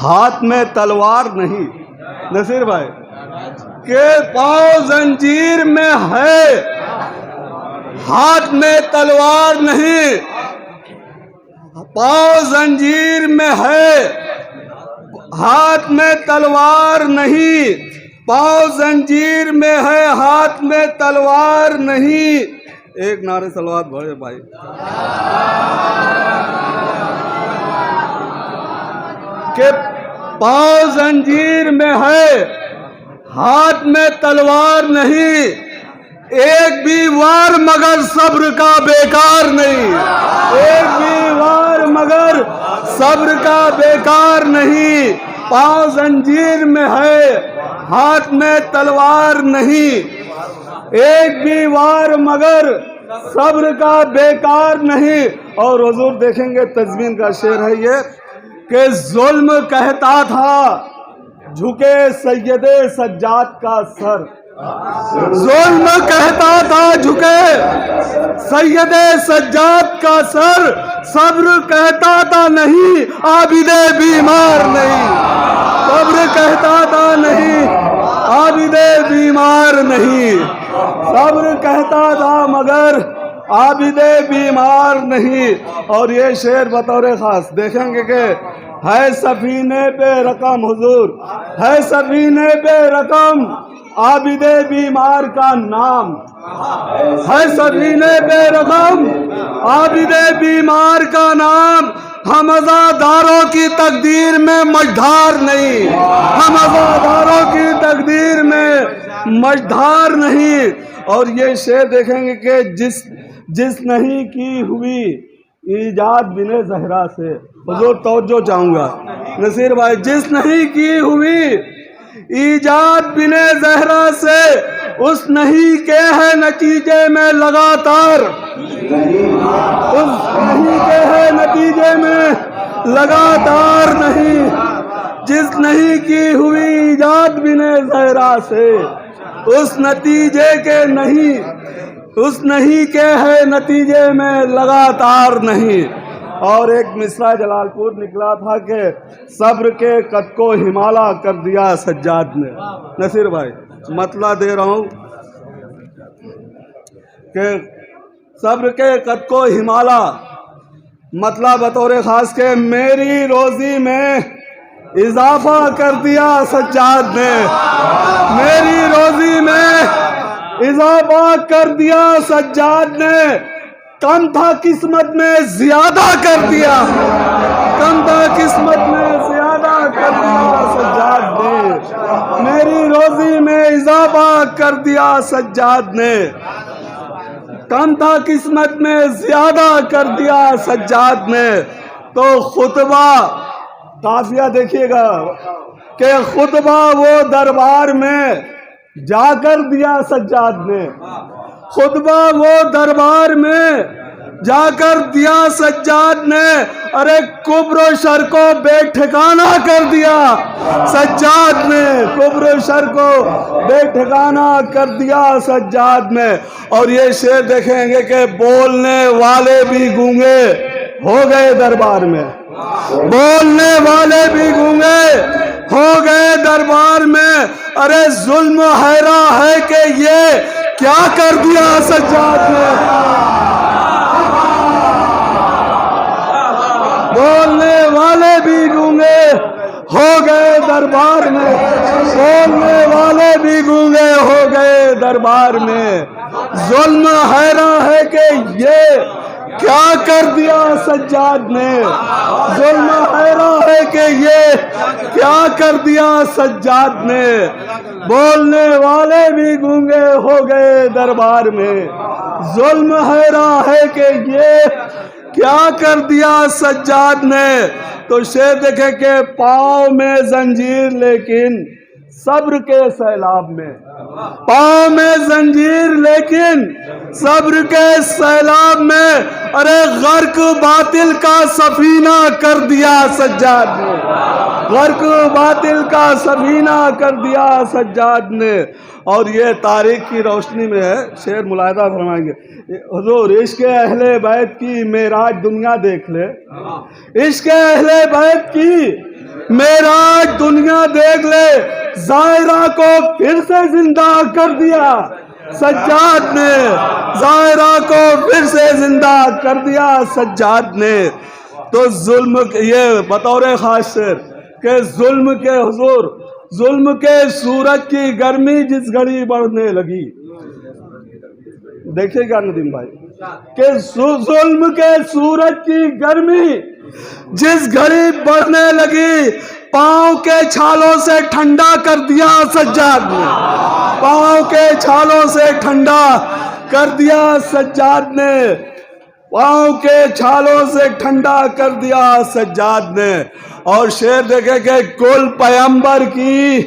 ہاتھ میں تلوار نہیں، نصیر بھائی، کہ پاؤں زنجیر میں ہے، ہاتھ میں تلوار نہیں، پاؤں زنجیر میں ہے، ہاتھ میں تلوار نہیں، پاؤں زنجیر میں ہے، ہاتھ میں تلوار نہیں۔ ایک نعرے صلوات بڑھے بھائی۔ کہ پاؤں زنجیر میں ہے، ہاتھ میں تلوار نہیں، ایک بھی وار مگر صبر کا بیکار نہیں، ایک بھی وار مگر صبر کا بیکار نہیں۔ پاؤں زنجیر میں ہے، ہاتھ میں تلوار نہیں، ایک بھی وار مگر صبر کا بیکار نہیں۔ اور حضور دیکھیں گے تزمین کا شعر ہے یہ کہ ظلم کہتا تھا جھکے سید سجاد کا سر، ظلم کہتا تھا جھکے سید سجاد کا سر، صبر کہتا تھا نہیں عابد بیمار نہیں، صبر کہتا تھا نہیں عابد بیمار نہیں، صبر کہتا تھا مگر عابد بیمار نہیں۔ اور یہ شعر بطور خاص دیکھیں گے کہ ہے سفینے پہ رقم، حضور ہے سفینے پہ رقم، عابد بیمار کا نام ہے، سفینے پہ رقم عابد بیمار کا نام۔ ہم عزاداروں کی تقدیر میں مجدھار نہیں، ہم عزاداروں کی تقدیر میں مجدھار نہیں۔ اور یہ شعر دیکھیں گے کہ جس نہیں کی ہوئی ایجاد بن زہرا سے، حضور توجہ چاہوں گا نصیر بھائی، جس نہیں کی ہوئی ایجاد بن زہرا سے، اس نہیں کے ہے نتیجے میں لگاتار، اس نہیں کے ہے نتیجے میں لگاتار نہیں، جس نہیں کی ہوئی ایجاد بن زہرا سے، اس نتیجے کے نہیں، اس نہیں کے ہے نتیجے میں لگاتار نہیں۔ اور ایک مصرع جلال پور نکلا تھا کہ صبر کے قد کو ہمالا کر دیا سجاد نے۔ نصیر بھائی مطلع دے رہا ہوں کہ صبر کے قد کو ہمالا، مطلع بطور خاص کہ میری روزی میں اضافہ کر دیا سجاد نے، میری روزی میں اضافہ کر دیا سجاد نے، کم تھا قسمت میں زیادہ کر دیا، کم تھا قسمت میں زیادہ کر دیا سجاد نے، میری روزی میں اضافہ کر دیا سجاد نے، کم تھا قسمت میں زیادہ کر دیا سجاد نے۔ تو خطبہ قافیہ دیکھیے گا کہ خطبہ وہ دربار میں جا کر دیا سجاد نے، خطبہ وہ دربار میں جا کر دیا سجاد نے، ارے کبر و شر کو بے ٹھکانہ کر دیا سجاد نے، کبر و شر کو بے ٹھکانہ کر دیا سجاد نے۔ اور یہ شعر دیکھیں گے کہ بولنے والے بھی گونگے ہو گئے دربار میں، بولنے والے بھی گونگے ہو گئے دربار میں، ارے ظلم حیراں ہے کہ یہ کیا کر دیا سجاد نے، بولنے والے بھی گونگے ہو گئے دربار میں، بولنے والے بھی گونگے ہو گئے دربار میں، ظلم حیراں ہے کہ یہ کیا کر دیا سجاد نے، ظلم حیراں ہے کہ یہ کیا کر دیا سجاد نے، بولنے والے بھی گونگے ہو گئے دربار میں، ظلم حیراں ہے کہ یہ کیا کر دیا سجاد نے۔ تو شعر دیکھیں کہ پاؤں میں زنجیر لیکن صبر کے سیلاب میں، پاؤں میں زنجیر لیکن صبر کے سیلاب میں، ارے غرق باطل کا سفینہ کر دیا سجاد نے، غرق باطل کا سفینہ کر دیا سجاد نے۔ اور یہ تاریخ کی روشنی میں ہے، شعر ملاحظہ فرمائیں گے، حضور عشق اہل بیت کی معراج دنیا دیکھ لے، عشق اہل بیت کی معراج دنیا دیکھ لے، زائرہ کو پھر سے زندہ کر دیا سجاد نے، زائرہ کو پھر سے زندہ کر دیا سجاد نے۔ تو ظلم یہ بطور خاص شعر کہ ظلم کے حضور، ظلم کے سورج کی گرمی جس گھڑی بڑھنے لگی، دیکھیے گا ندیم بھائی کہ ظلم کے سورج کی گرمی جس گھڑی بڑھنے لگی، پاؤں کے چھالوں سے ٹھنڈا کر دیا سجاد نے، پاؤں کے چھالوں سے ٹھنڈا کر دیا سجاد نے، پاؤں کے چھالوں سے ٹھنڈا کر دیا سجاد نے۔ اور شعر دیکھے کہ کل پیغمبر کی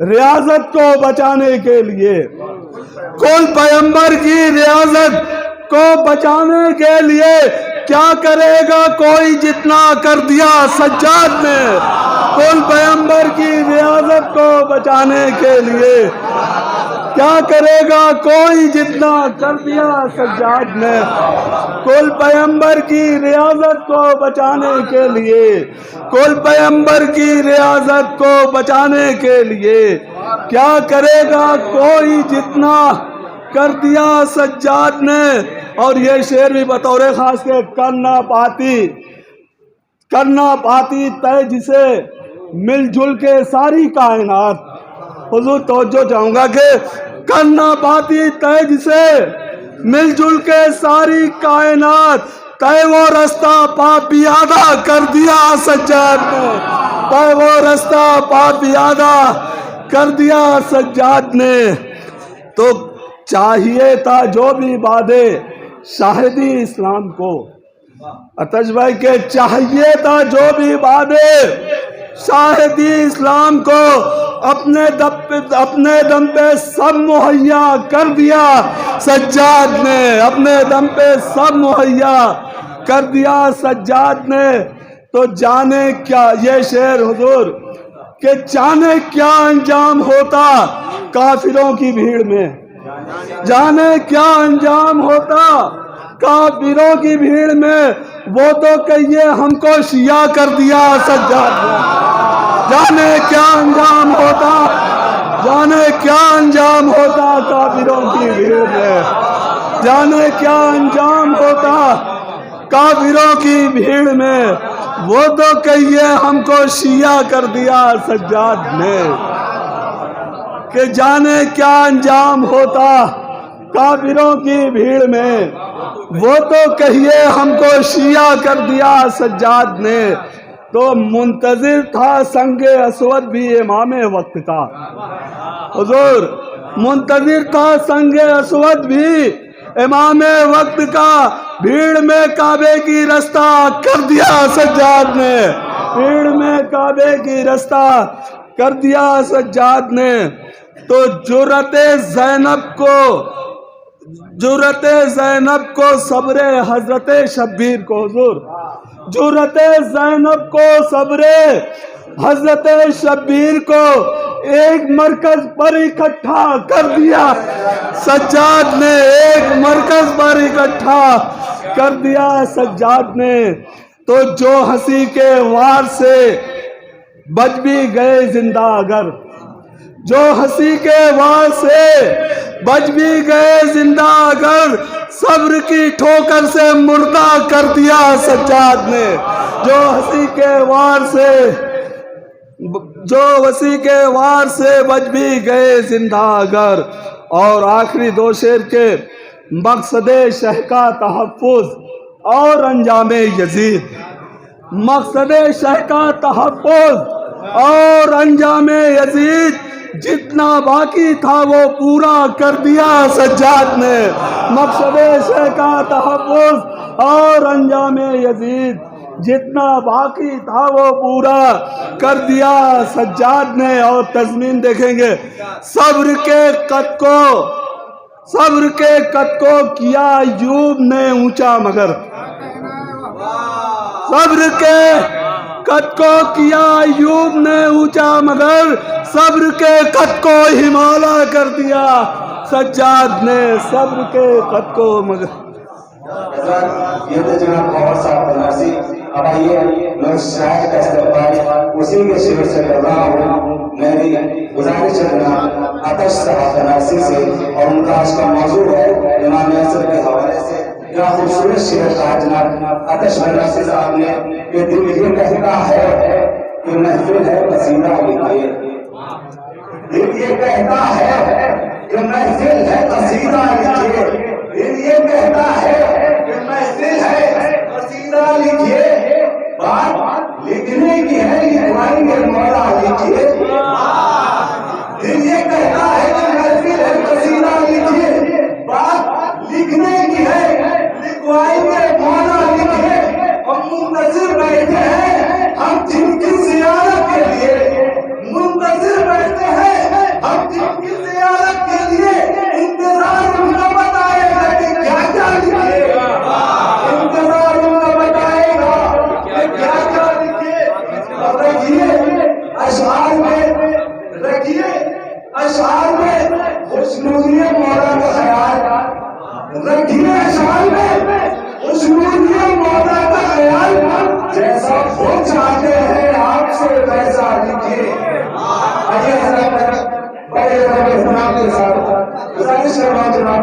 ریاضت کو بچانے کے لیے، کل پیغمبر کی ریاضت کو بچانے کے لیے کیا کرے گا کوئی جتنا کر دیا سجاد نے، کل پیغمبر کی ریاضت کو بچانے کے لیے کیا کرے گا کوئی جتنا کر دیا سجاد نے، کل پیغمبر کی ریاضت کو بچانے کے لیے، کل پیغمبر کی ریاضت کو بچانے کے لیے کیا کرے گا کوئی جتنا کر دیا سجاد نے۔ اور یہ شعر بھی بطور خاص کے کرنا پاتی طے جسے مل جل کے ساری کائنات، حضور توجہ چاہوں گا کہ کرنا پاتی طے جسے مل جل کے ساری کائنات، طے وہ رستہ پا پیادہ کر دیا سجاد نے، طے وہ رستہ پا پیادہ کر دیا سجاد نے۔ تو چاہیے تھا جو بھی بادے شاہدی اسلام کو، اتش بھائی کے چاہیے تھا جو بھی بادے شاہدی اسلام کو، اپنے دم پہ سب مہیا کر دیا سجاد نے، اپنے دم پہ سب مہیا کر دیا سجاد نے۔ تو جانے کیا یہ شعر حضور کہ جانے کیا انجام ہوتا کافروں کی بھیڑ میں، جانے کیا انجام ہوتا کافروں کی بھیڑ میں، وہ تو کہیے ہم کو شیعہ کر دیا سجاد نے۔ جانے کیا انجام ہوتا، جانے کیا انجام ہوتا کافروں کی بھیڑ میں، جانے کیا انجام ہوتا کافروں کی بھیڑ میں، وہ تو کہیے ہم کو شیعہ کر دیا سجاد نے۔ کہ جانے کیا انجام ہوتا کافروں کی بھیڑ میں، وہ تو کہیے ہم کو شیعہ کر دیا سجاد نے۔ تو منتظر تھا سنگ اسود بھی امام وقت کا، حضور منتظر تھا سنگ اسود بھی امام وقت کا، بھیڑ میں کعبے کی رستہ کر دیا سجاد نے، بھیڑ میں کعبے کی رستہ کر دیا سجاد نے۔ تو جرأت زینب کو صبر حضرت شبیر کو، حضور جرأت زینب کو صبر حضرت شبیر کو ایک مرکز پر اکٹھا کر دیا سجاد نے، ایک مرکز پر اکٹھا کر دیا سجاد نے۔ تو جو ہنسی کے وار سے بچ بھی گئے زندہ اگر، جو ہنسی کے وار سے بچ بھی گئے زندہ اگر، صبر کی ٹھوکر سے مردہ کر دیا سجاد نے۔ جو ہنسی کے وار سے، جو ہنسی کے وار سے بچ بھی گئے زندہ اگر۔ اور آخری دو شعر کے مقصد شہ کا تحفظ اور انجام یزید، مقصد شہ کا تحفظ اور انجام یزید، جتنا باقی تھا وہ پورا کر دیا سجاد نے۔ مقصد شہ کا تحفظ اور انجام یزید، جتنا باقی تھا وہ پورا کر دیا سجاد نے. اور تضمین دیکھیں گے. صبر کے قد کو کیا ایوب نے اونچا مگر. صبر کے قد کو کیا ایوب نے اونچا مگر صبر کے قد کو ہمالیہ کر دیا سجاد نے. صبر کے قد کو مگر. یہ تو جناب بہت صاحب بنارسی. اب آئیے میں شاعر کا استقبال اسی کے شعر سے کر رہا ہوں. میری گزارش ہے جناب آتش صاحب بنارسی سے, اور ان کا آج کا موضوع ہے امام یاسر کے حوالے سے. کیا خوبصورت شعر کہا جناب آتش بنارسی صاحب نے کہ دل یہ کہتا ہے کہ محفل ہے قصیدہ لکھیے. دل یہ کہتا ہے کہ محفل ہے قصیدہ لکھیے. دل یہ کہتا ہے کہ محفل ہے قصیدہ لکھیے. بات لکھنے کی ہے لکھوائیں گے مولا لکھیے. دل یہ کہتا ہے کہ محفل ہے قصیدہ لکھیے. بات لکھنے کی ہے لکھوائیں گے مولا لکھیے. ہم منتظر بیٹھے ہیں ہم جن کی زیارت کے لیے. منتظر بیٹھے ہیں ہم جن کی زیارت کے لیے. انتظار ان کا بتائے گا کہ کیا کیا لکھے. انتظار ان کا بتائے گا کہ کیا کیا لکھے. اب رکھیے اشعار میں خوشنودی مولا کا خیال. رکھیے اشعار میں خوشنودی مولا کا خیال. جیسا وہ چاہتے ہیں آپ سے ویسا لکھیے. آئیے حضرت بڑے احترام کے ساتھ گزارش کرنا جناب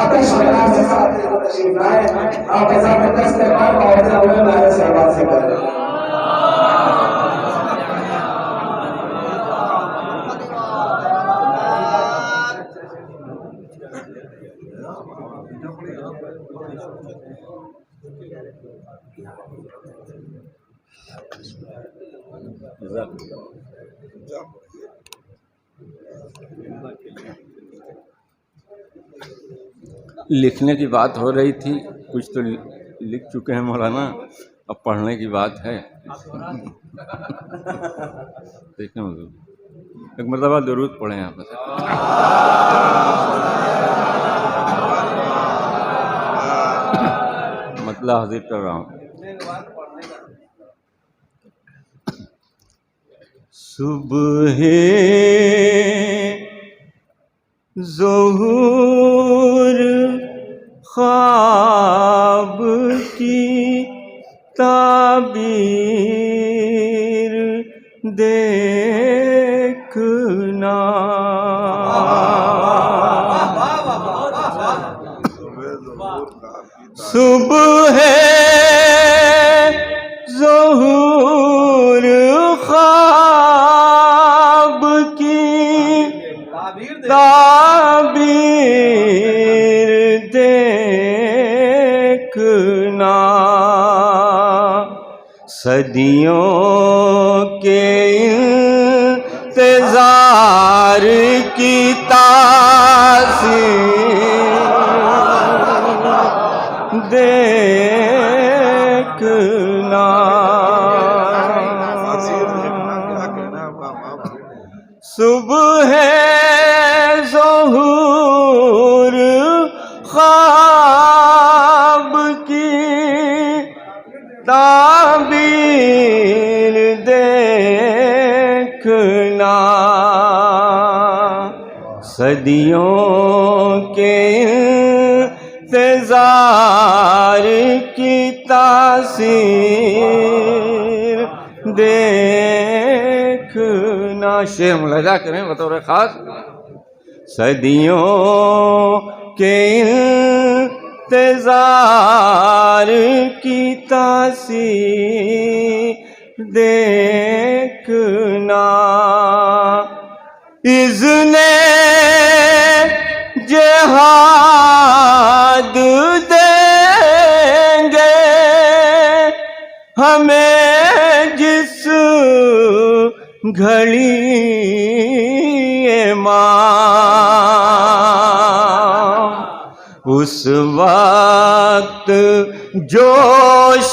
آتش بنارسی صاحب کو تشریف لائے. آپ اضافہ کا استقبال اور نعرہ سلوات سے کریں. لکھنے کی بات ہو رہی تھی, کچھ تو لکھ چکے ہیں مولانا, اب پڑھنے کی بات ہے. دیکھیں حضور ایک مرتبہ درود پڑھیں یہاں پر. مسئلہ حاضر کر رہا ہوں. صبح ظہور خواب کی تعبیر دیکھنا. صبح ظہور خواب کی تعبیر دیکھنا. صدیوں کے انتظار کی تاثیر دیکھنا. صبح ظہور خواب کی تعبیر دیکھنا. صدیوں کے انتظار کی تاثیر دیکھنا. شعر ملاحظہ کریں بطور خاص. صدیوں کے انتظار کی تاثیر دیکھنا. اذن جہاد دیں گے ہمیں جس گھڑی امام. اس وقت جوش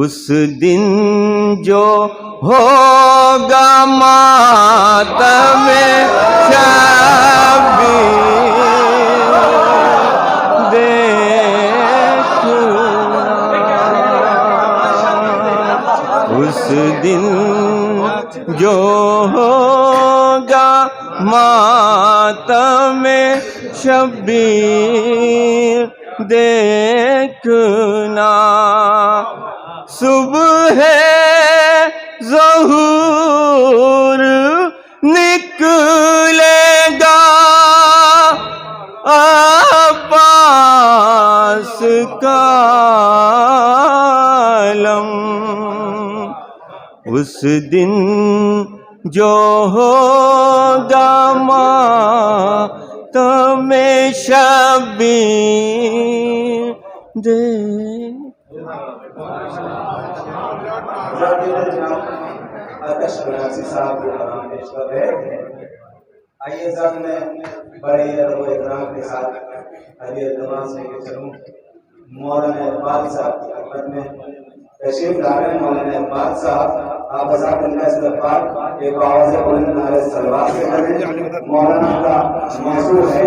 اس دن جو ہوگا ماتم شبیر دیکھنا، اس دن جو ہوگا ماتم شبیر دیکھنا، صبح ظہور نکلے گا عباس کا علم، اس دن جو ہوگا ماتم شبیر آتش بنارسی صاحب کو کلام پیش کر رہے تھے۔ آئیے سب میں بڑے ادب و احترام کے ساتھ حدیث نماز لے کے چلوں۔ مولانا اقبال صاحب کی خدمت میں تشریف لا رہے ہیں۔ مولانا اقبال صاحب آپ بذات اللہ استغفار ایک آواز بلند نعرہ صلوات سے کریں۔ مولانا کا موضوع ہے